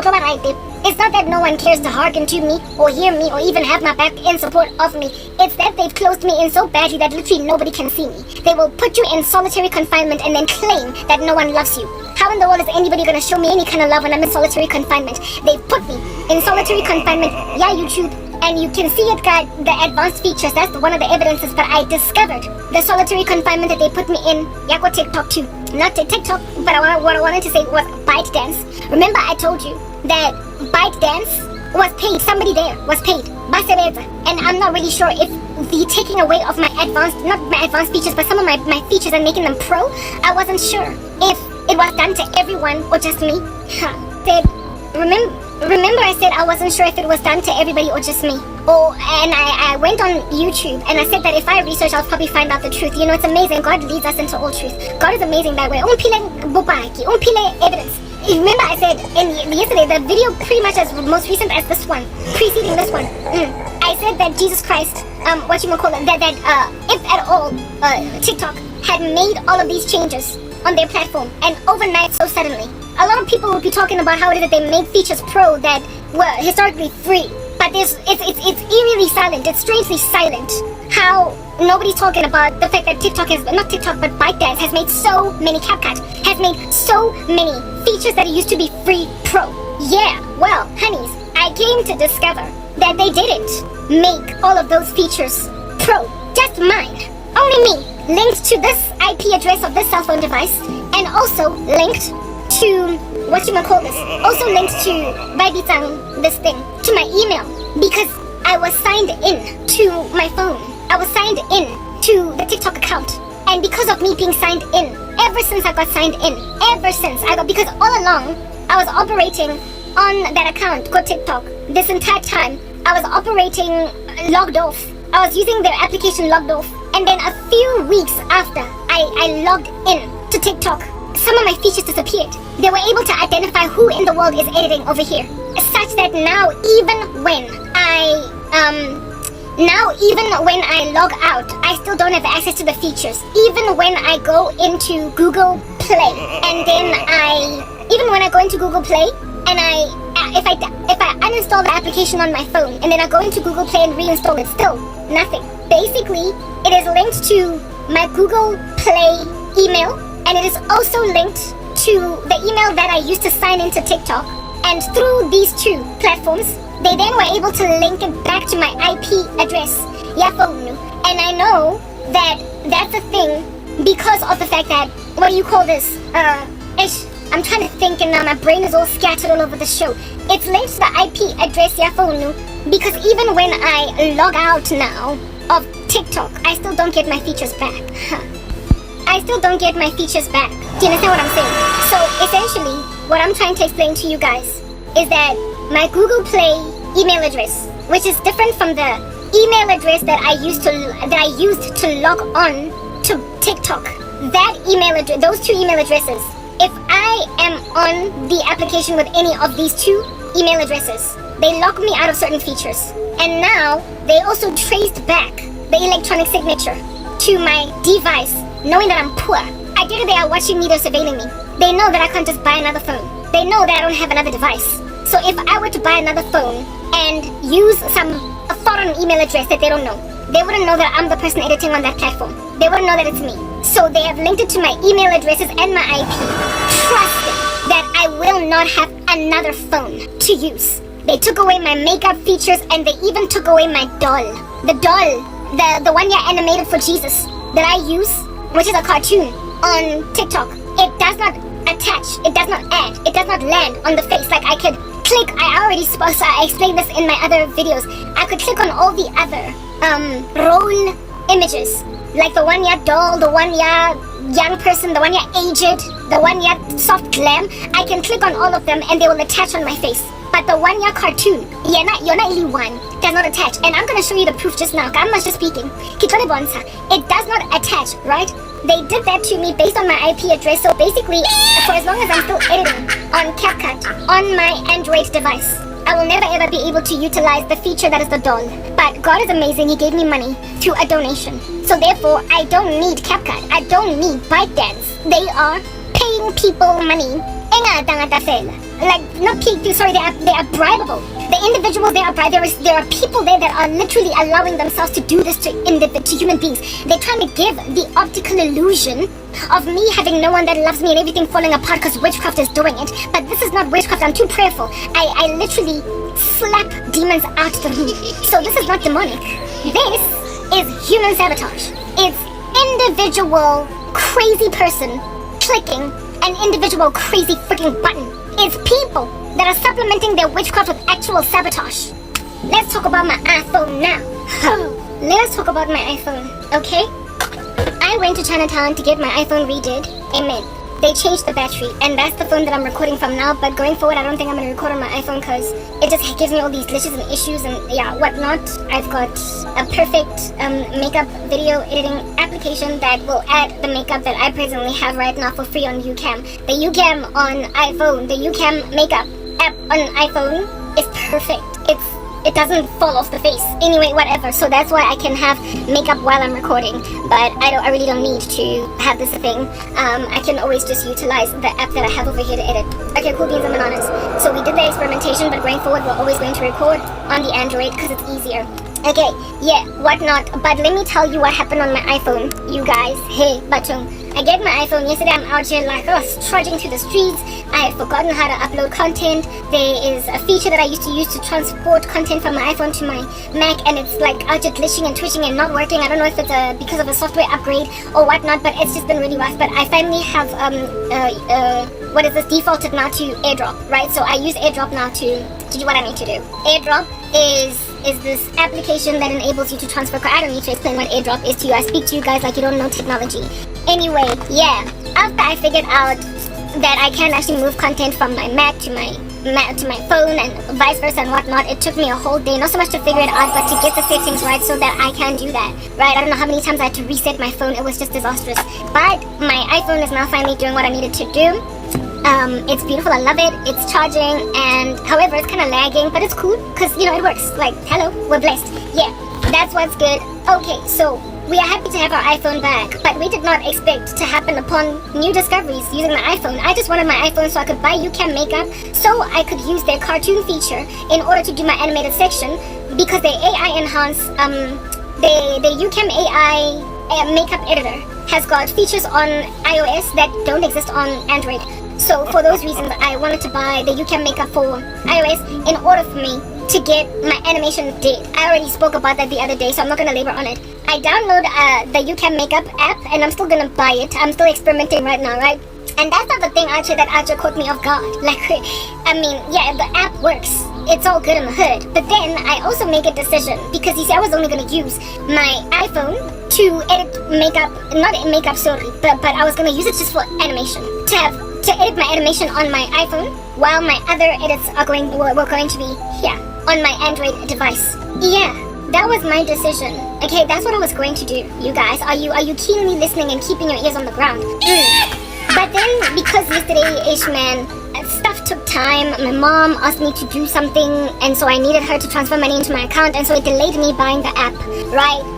it's not that no one cares to hearken to me or hear me or even have my back in support of me. It's that they've closed me in so badly that literally nobody can see me. They will put you in solitary confinement and then claim that no one loves you. How in the world is anybody going to show me any kind of love when I'm in solitary confinement? They've put me in solitary confinement. Yeah, YouTube. And you can see it got the advanced features. That's one of the evidences. But I discovered the solitary confinement that they put me in. Yeah, go TikTok too. Not TikTok, but what I wanted to say was ByteDance. Remember I told you that ByteDance was paid. Somebody there was paid. And I'm not really sure if the taking away of my advanced, not my advanced features, but some of my features and making them pro, I wasn't sure if it was done to everyone or just me. Remember I said I wasn't sure if it was done to everybody or just me. And I went on YouTube and I said that if I research, I'll probably find out the truth. You know, it's amazing. God leads us into all truth. God is amazing that way. Evidence. Remember I said yesterday, the video pretty much as most recent as this one, preceding this one. I said that Jesus Christ, that if at all, TikTok had made all of these changes on their platform and overnight so suddenly, a lot of people would be talking about how it is that they made features pro that were historically free. But it's eerily silent. It's strangely silent. How nobody's talking about the fact that TikTok is not TikTok, but ByteDance has made so many CapCut, has made so many features that it used to be free pro. Yeah, well, honeys, I came to discover that they didn't make all of those features pro. Just mine. Only me. Linked to this IP address of this cell phone device, and also linked to also linked to this thing, to my email, because I was signed in to my phone. I was signed in to the TikTok account, and because of me being signed in, ever since I got signed in, because all along I was operating on that account called TikTok. This entire time I was operating logged off. I was using their application logged off, and then a few weeks after I logged in to TikTok, some of my features disappeared. They were able to identify who in the world is editing over here, such that now even when I log out, I still don't have access to the features. Even when I go into Google Play, and then if I uninstall the application on my phone, and then I go into Google Play and reinstall it, still nothing. Basically, it is linked to my Google Play email, and it is also linked to the email that I used to sign into TikTok. And through these two platforms, they then were able to link it back to my IP address. And I know that that's a thing because of the fact that, I'm trying to think, and now my brain is all scattered all over the show. It's linked to the IP address because even when I log out now of TikTok, I still don't get my features back. I still don't get my features back. Do you understand what I'm saying? So essentially, what I'm trying to explain to you guys is that my Google Play email address, which is different from the email address that I used to log on to TikTok, that email address, those two email addresses, if I am on the application with any of these two email addresses, they lock me out of certain features. And now they also traced back the electronic signature to my device, knowing that I'm poor. I get it, they are watching me, they're surveilling me. They know that I can't just buy another phone. They know that I don't have another device. So if I were to buy another phone and use a foreign email address that they don't know, they wouldn't know that I'm the person editing on that platform. They wouldn't know that it's me. So they have linked it to my email addresses and my IP, trusting that I will not have another phone to use. They took away my makeup features, and they even took away my doll. The doll, the one animated for Jesus that I use, which is a cartoon on TikTok. It does not attach, it does not add, it does not land on the face. Like I could click, I explained this in my other videos. I could click on all the other role images, like the one doll, the one young person, the one aged, the one soft glam. I can click on all of them and they will attach on my face. But the one cartoon, you're not one, does not attach. And I'm gonna show you the proof just now. I'm just speaking. It does not attach, right? They did that to me based on my IP address. So basically, for as long as I'm still editing on CapCut on my Android device, I will never ever be able to utilize the feature that is the doll. But God is amazing, He gave me money through a donation. So therefore, I don't need CapCut. I don't need ByteDance. They are paying people money. Like, not paying, sorry, they are bribable. The individuals, they are bribable. There are people there that are literally allowing themselves to do this to human beings. They're trying to give the optical illusion of me having no one that loves me and everything falling apart because witchcraft is doing it. But this is not witchcraft. I'm too prayerful. I literally slap demons out the room. So this is not demonic. This is human sabotage. It's individual crazy person clicking an individual crazy freaking button. It's people that are supplementing their witchcraft with actual sabotage. Let's talk about my iPhone now. Let's talk about my iPhone, okay? I went to Chinatown to get my iPhone redid. Amen. They changed the battery, and that's the phone that I'm recording from now. But going forward, I don't think I'm going to record on my iPhone because it just gives me all these glitches and issues and whatnot. I've got a perfect makeup video editing application that will add the makeup that I presently have right now for free on YouCam. The YouCam on iPhone, the YouCam makeup app on iPhone is perfect. It doesn't fall off the face. Anyway, whatever. So that's why I can have makeup while I'm recording. But I really don't need to have this thing. I can always just utilize the app that I have over here to edit. Okay, cool beans and bananas. So we did the experimentation, but going forward, we're always going to record on the Android because it's easier. Okay, yeah, whatnot. But let me tell you what happened on my iPhone, you guys. Hey, Batung. I get my iPhone yesterday. I'm out here like trudging through the streets. I had forgotten how to upload content. There is a feature that I used to use to transport content from my iPhone to my Mac, and it's like out here glitching and twitching and not working. I don't know if it's because of a software upgrade or whatnot, but it's just been really rough. But I finally have what is this, defaulted now to AirDrop, right? So I use AirDrop now to do what I need to do. AirDrop is this application that enables you to transfer. I don't need to explain what AirDrop is to you. I speak to you guys like you don't know technology. Anyway, yeah, after I figured out that I can actually move content from my Mac to my phone and vice versa and whatnot, it took me a whole day, not so much to figure it out, but to get the settings right so that I can do that, right? I don't know how many times I had to reset my phone. It was just disastrous. But my iPhone is now finally doing what I needed to do. It's beautiful, I love it, it's charging, and however, it's kind of lagging, but it's cool, because, it works. Like, hello, we're blessed. Yeah, that's what's good. Okay, so we are happy to have our iPhone back, but we did not expect to happen upon new discoveries using the iPhone. I just wanted my iPhone so I could buy YouCam makeup, so I could use their cartoon feature in order to do my animated section, because their AI enhance, the YouCam AI makeup editor has got features on iOS that don't exist on Android. So for those reasons, I wanted to buy the YouCam makeup for iOS in order for me to get my animation did. I already spoke about that the other day, so I'm not going to labor on it. I download the YouCam makeup app, and I'm still going to buy it. I'm still experimenting right now, right? And that's not the thing actually that actually caught me off guard. Like, I mean, yeah, the app works. It's all good in the hood. But then I also make a decision, because you see, I was only going to use my iPhone to edit makeup, not makeup, sorry, but I was going to use it just for animation. To edit my animation on my iPhone, while my other edits were going to be here on my Android device. Yeah, that was my decision. Okay, that's what I was going to do. You guys, are you keenly listening and keeping your ears on the ground? But then, because yesterday-ish, man, stuff took time. My mom asked me to do something, and so I needed her to transfer money into my account, and so it delayed me buying the app, right?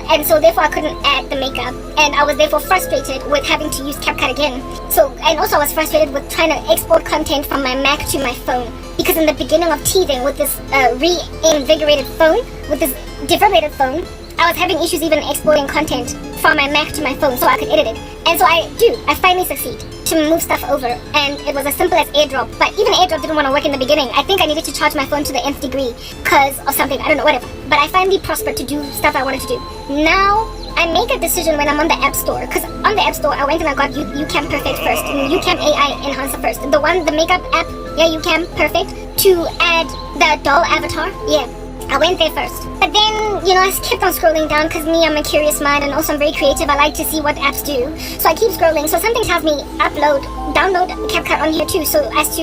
And so therefore I couldn't add the makeup, and I was therefore frustrated with having to use CapCut again. So, and also I was frustrated with trying to export content from my Mac to my phone, because in the beginning of teething with this reinvigorated phone, with this defibrillated phone, I was having issues even exporting content from my Mac to my phone so I could edit it. And so I finally succeed to move stuff over, and it was as simple as AirDrop. But even AirDrop didn't want to work in the beginning. I think I needed to charge my phone to the nth degree or something, I don't know, whatever. But I finally prospered to do stuff I wanted to do. Now I make a decision when I'm on the App Store, because on the App Store I went and I got YouCam Perfect first, and YouCam AI Enhancer first. The makeup app, yeah, YouCam Perfect, to add the doll avatar, yeah. I went there first. But then, I kept on scrolling down, because me, I'm a curious mind, and also I'm very creative. I like to see what apps do. So I keep scrolling. So something tells me download CapCut on here too. So as to,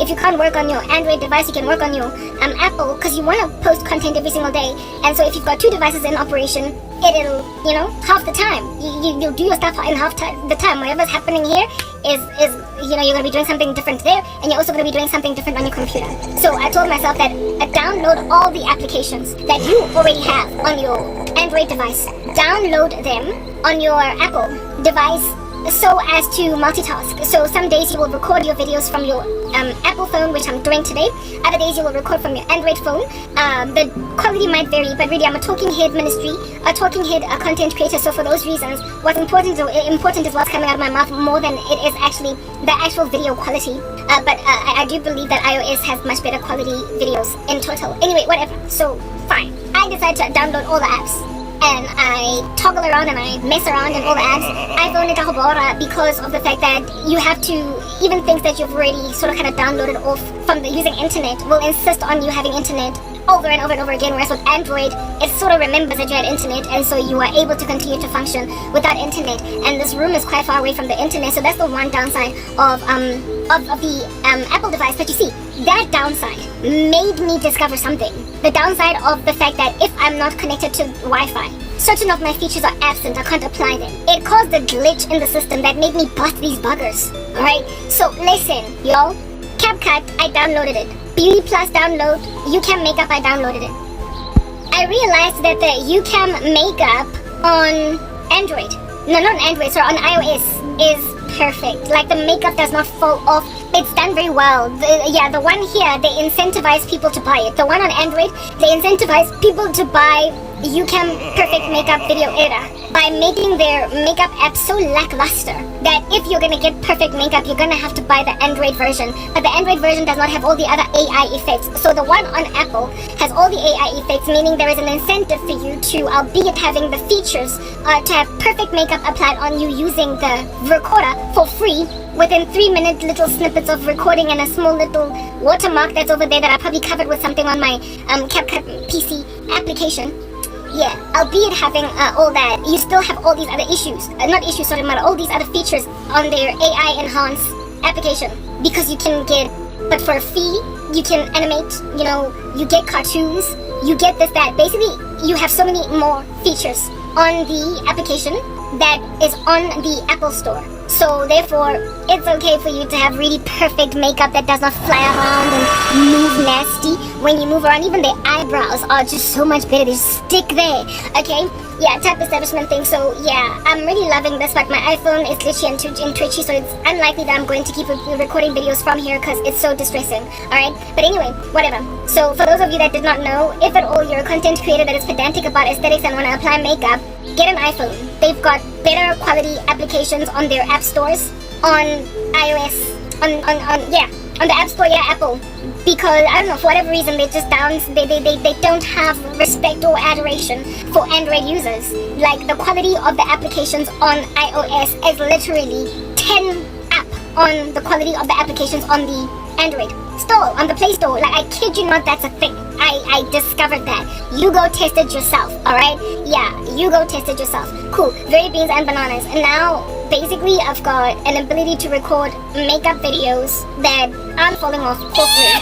if you can't work on your Android device, you can work on your Apple, because you want to post content every single day. And so if you've got two devices in operation, it'll, half the time. You'll do your stuff in half the time. Whatever's happening here is you're going to be doing something different there, and you're also going to be doing something different on your computer. So I told myself that download all the applications that you already have on your Android device. Download them on your Apple device so as to multitask. So some days you will record your videos from your Apple phone, which I'm doing today. Other days you will record from your Android phone. The quality might vary, but really I'm a talking head ministry, a talking head, a content creator. So for those reasons, what's important is what's coming out of my mouth more than it is actually the actual video quality. But I do believe that iOS has much better quality videos in total. Anyway, whatever. So fine. I decided to download all the apps. And I toggle around and I mess around in all the apps. iPhone and Karabo because of the fact that you have to, even things that you've already sort of kind of downloaded off from the using internet will insist on you having internet over and over and over again, whereas with Android, it sort of remembers that you had internet, and so you are able to continue to function without internet. And this room is quite far away from the internet, so that's the one downside of the Apple device. But you see, that downside made me discover something. The downside of the fact that if I'm not connected to Wi-Fi, certain of my features are absent, I can't apply them. It caused a glitch in the system that made me bust these buggers. Alright, so listen, y'all. CapCut, I downloaded it. Beauty Plus download, YouCam Makeup, I downloaded it. I realized that the YouCam Makeup on Android, no, not on Android, sorry, on iOS is perfect. Like, the makeup does not fall off. It's done very well. The one here, they incentivize people to buy it. The one on Android, they incentivize people to buy YouCam Perfect Makeup Video Editor by making their makeup app so lackluster that if you're gonna get perfect makeup, you're gonna have to buy the Android version. But the Android version does not have all the other AI effects. So the one on Apple has all the AI effects, meaning there is an incentive for you to, albeit having the features, to have perfect makeup applied on you using the recorder for free within 3-minute little snippets of recording and a small little watermark that's over there that I probably covered with something on my CapCut PC application. Yeah, albeit having all that, you still have all these other issues. But all these other features on their AI enhanced application. Because you can get, but for a fee, you can animate, you get cartoons, you get this, that. Basically, you have so many more features on the application that is on the Apple Store. So therefore, it's okay for you to have really perfect makeup that does not fly around and move nasty when you move around. Even the eyebrows are just so much better. They just stick there. Okay? Yeah, tap establishment thing. So yeah, I'm really loving this, but my iPhone is glitchy and twitchy, so it's unlikely that I'm going to keep recording videos from here because it's so distressing. Alright? But anyway, whatever. So for those of you that did not know, if at all you're a content creator that is pedantic about aesthetics and want to apply makeup, get an iPhone. They've got better quality applications on their app stores on iOS, on the App Store, Apple. Because I don't know, for whatever reason, they just they don't have respect or adoration for Android users. Like, the quality of the applications on iOS is literally 10 up on the quality of the applications on the Android store, on the Play Store. Like, I kid you not, that's a thing. I discovered that. You go test it yourself, alright? Yeah, you go test it yourself. Cool, very beans and bananas. And now, basically, I've got an ability to record makeup videos that aren't falling off for free.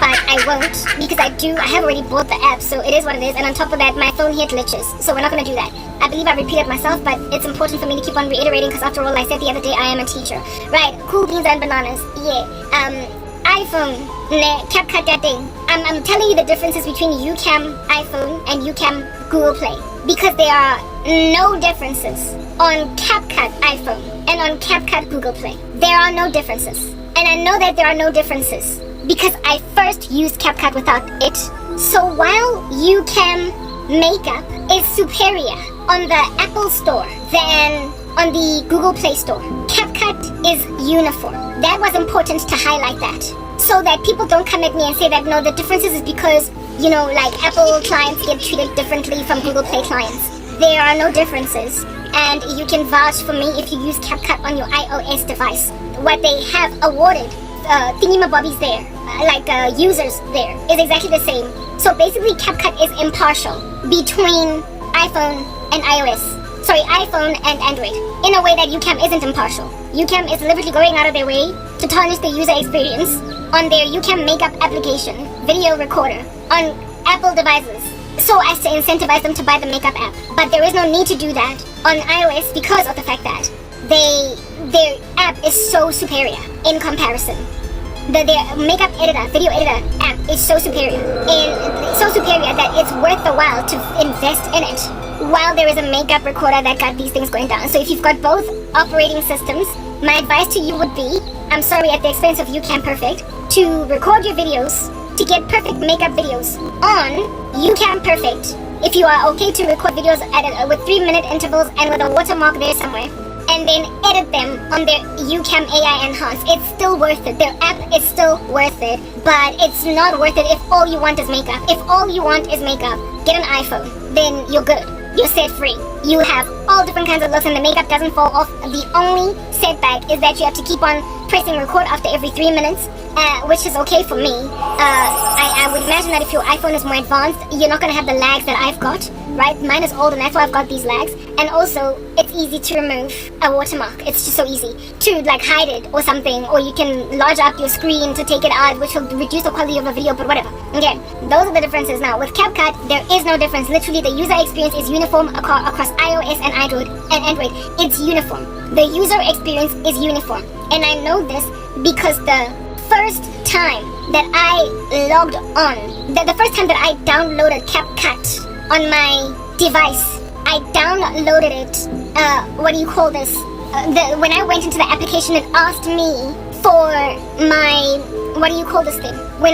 But I won't, because I have already bought the app, so it is what it is. And on top of that, my phone here glitches, so we're not going to do that. I believe I repeated myself, but it's important for me to keep on reiterating, because after all, I said the other day I am a teacher. Right, cool beans and bananas, yeah. iPhone, CapCut, that thing. I'm telling you the differences between YouCam iPhone and YouCam Google Play, because there are no differences on CapCut iPhone and on CapCut Google Play. There are no differences. And I know that there are no differences because I first used CapCut without it. So while YouCam Makeup is superior on the Apple Store than on the Google Play Store, CapCut is uniform. That was important to highlight that, so that people don't come at me and say that no, the differences is because, like, Apple clients get treated differently from Google Play clients. There are no differences, and you can vouch for me if you use CapCut on your iOS device. What they have awarded thingamabobbies there, users there, is exactly the same. So basically, CapCut is impartial between iPhone and iPhone and Android, in a way that YouCam isn't impartial. YouCam is literally going out of their way to tarnish the user experience on their YouCam Makeup application, video recorder, on Apple devices, so as to incentivize them to buy the makeup app. But there is no need to do that on iOS because of the fact that they their app is so superior in comparison. Their makeup editor, video editor app is so superior. And so superior that it's worth the while to invest in it. While there is a makeup recorder that got these things going down. So if you've got both operating systems, my advice to you would be, I'm sorry at the expense of YouCam Perfect, to record your videos, to get perfect makeup videos on YouCam Perfect. If you are okay to record videos with 3-minute intervals and with a watermark there somewhere, and then edit them on their YouCam AI Enhance, it's still worth it. Their app is still worth it, but it's not worth it if all you want is makeup. If all you want is makeup, get an iPhone, then you're good. You're set free. You have all different kinds of looks and the makeup doesn't fall off. The only setback is that you have to keep on pressing record after every 3 minutes, which is okay for me. I would imagine that if your iPhone is more advanced, you're not going to have the lags that I've got, right? Mine is old and that's why I've got these lags. And also, it's easy to remove a watermark. It's just so easy to like hide it or something, or you can large up your screen to take it out, which will reduce the quality of a video, but whatever. Okay, those are the differences. Now, with CapCut, there is no difference. Literally, the user experience is uniform across iOS and Android. It's uniform. The user experience is uniform. And I know this because the first time that I logged on, the first time that I downloaded CapCut on my device, I downloaded it, when I went into the application, it asked me for my, when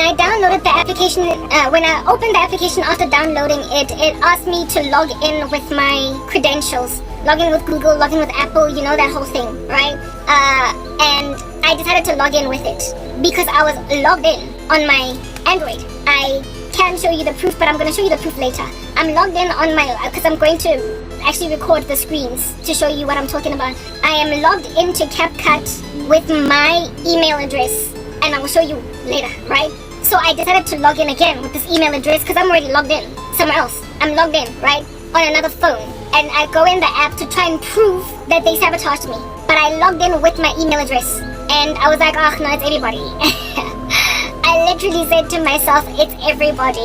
I downloaded the application, when I opened the application after downloading it, it asked me to log in with my credentials. Log in with Google, log in with Apple, you know, that whole thing, right? And I decided to log in with it because I was logged in on my Android. I can show you the proof, but I'm going to show you the proof later. I'm logged in on my, because I'm going to actually record the screens to show you what I'm talking about. I am logged into CapCut with my email address, and I will show you later, right? So I decided to log in again with this email address because I'm already logged in somewhere else. I'm logged in, right, on another phone. And I go in the app to try and prove that they sabotaged me. But I logged in with my email address. And I was like, oh, no, it's everybody. I literally said to myself, it's everybody.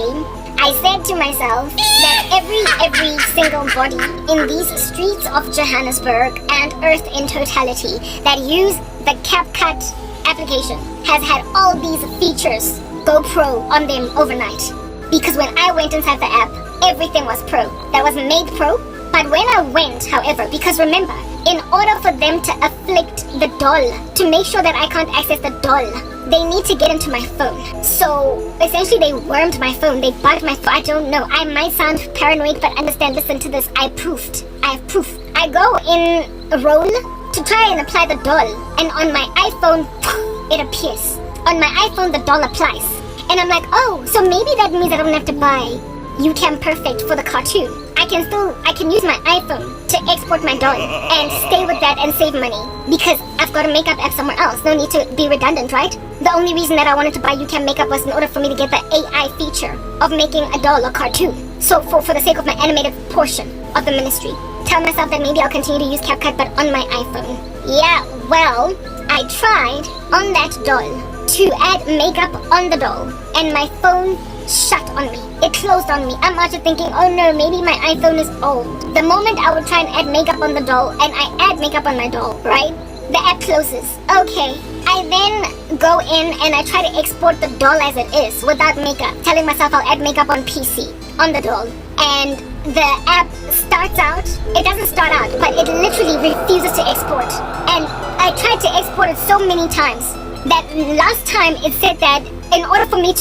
I said to myself that every single body in these streets of Johannesburg and Earth in totality that use the CapCut application has had all these features go pro on them overnight. Because when I went inside the app, everything was pro. That was made pro. But when I went, however, because remember, in order for them to afflict the doll, to make sure that I can't access the doll, they need to get into my phone. So essentially they wormed my phone, they bugged my phone. I don't know, I might sound paranoid, but understand, listen to this, I have proof. I go in roll to try and apply the doll, and on my iPhone, it appears. On my iPhone, the doll applies. And I'm like, oh, so maybe that means I don't have to buy YouCam Perfect for the cartoon. I can use my iPhone to export my doll and stay with that and save money because I've got a makeup app somewhere else. No need to be redundant, right? The only reason that I wanted to buy YouCam makeup was in order for me to get the AI feature of making a doll or cartoon. So for the sake of my animated portion of the ministry, tell myself that maybe I'll continue to use CapCut but on my iPhone. Yeah, well, I tried on that doll to add makeup on the doll and my phone shut on me. It closed on me. I'm also thinking, oh no, maybe my iPhone is old. The moment I would try and add makeup on the doll, and I add makeup on my doll, right? The app closes. Okay. I then go in and I try to export the doll as it is without makeup, telling myself I'll add makeup on PC, on the doll. And the app starts out, it doesn't start out, but it literally refuses to export. And I tried to export it so many times that last time it said that in order for me